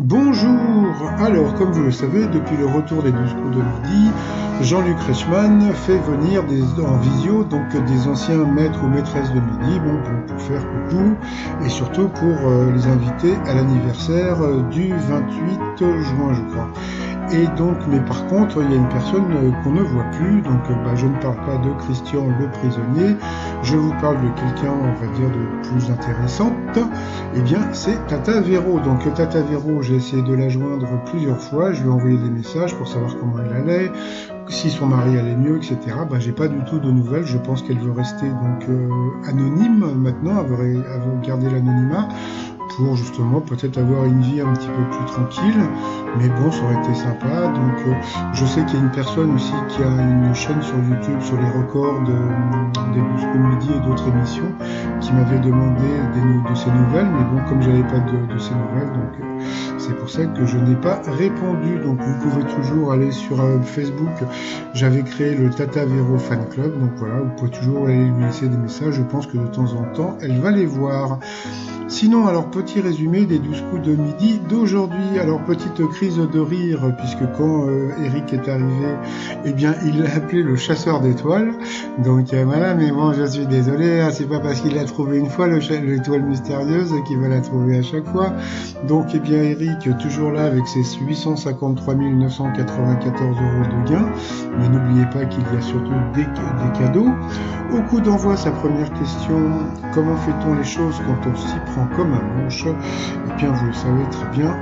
Bonjour! Alors, comme vous le savez, depuis le retour des 12 coups de midi, Jean-Luc Reichmann fait venir en visio donc des anciens maîtres ou maîtresses de midi pour faire coucou et surtout pour les inviter à l'anniversaire du 28 juin, je crois. Et donc, mais par contre, il y a une personne qu'on ne voit plus, donc je ne parle pas de Christian le prisonnier, je vous parle de quelqu'un, on va dire, de plus intéressante. Eh bien, c'est Tata Véro. Donc, Tata Véro, j'ai essayé de la joindre plusieurs fois, je lui ai envoyé des messages pour savoir comment elle allait, si son mari allait mieux, etc. J'ai pas du tout de nouvelles, je pense qu'elle veut rester donc anonyme maintenant, elle veut garder l'anonymat pour justement peut-être avoir une vie un petit peu plus tranquille, mais bon, ça aurait été sympa. Donc je sais qu'il y a une personne aussi qui a une chaîne sur YouTube sur les records des 12 coups de midi et d'autres émissions qui m'avait demandé de ces nouvelles, mais bon, comme j'avais pas de ces nouvelles, donc c'est pour ça que je n'ai pas répondu. Donc vous pouvez toujours aller sur Facebook, j'avais créé le Tata Véro Fan Club, donc voilà, vous pouvez toujours aller lui laisser des messages, je pense que de temps en temps elle va les voir. Sinon, alors petit résumé des 12 coups de midi d'aujourd'hui. Alors petite crise de rire, puisque quand Eric est arrivé, eh bien il l'a appelé le chasseur d'étoiles. Donc voilà, mais bon, je suis désolé, hein, c'est pas parce qu'il l'a trouvé une fois l'étoile mystérieuse qu'il va la trouver à chaque fois. Donc eh bien Eric, toujours là avec ses 853 994 euros de gains. Mais n'oubliez pas qu'il y a surtout des cadeaux. Au coup d'envoi, sa première question, comment fait-on les choses quand on s'y prend comme un manche? Eh bien, vous le savez très bien,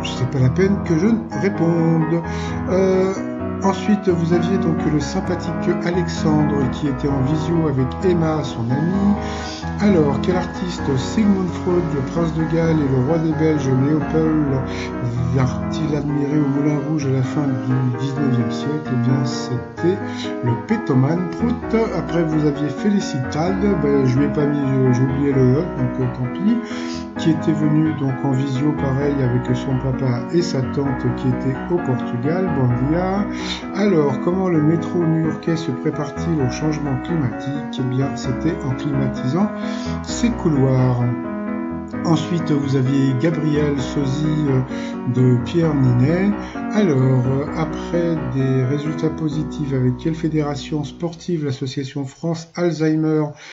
c'est pas la peine que je ne réponde. Ensuite, vous aviez donc le sympathique Alexandre qui était en visio avec Emma, son amie. Alors, quel artiste Sigmund Freud, le prince de Galles et le roi des Belges Léopold va-t-il admirer au Moulin Rouge à la fin du 19e siècle? Eh bien, c'était le pétoman Prout. Après, vous aviez Félicitade, je lui ai pas mis, j'ai oublié le E, donc tant pis, qui était venu donc en visio pareil avec son papa et sa tante qui étaient au Portugal, bon dia. Alors, comment le métro new-yorkais se prépare-t-il au changement climatique? Eh bien, c'était en climatisant ses couloirs. Ensuite, vous aviez Gabriel Sosi de Pierre Ninet. Alors, après des résultats positifs, avec quelle fédération sportive l'association France Alzheimer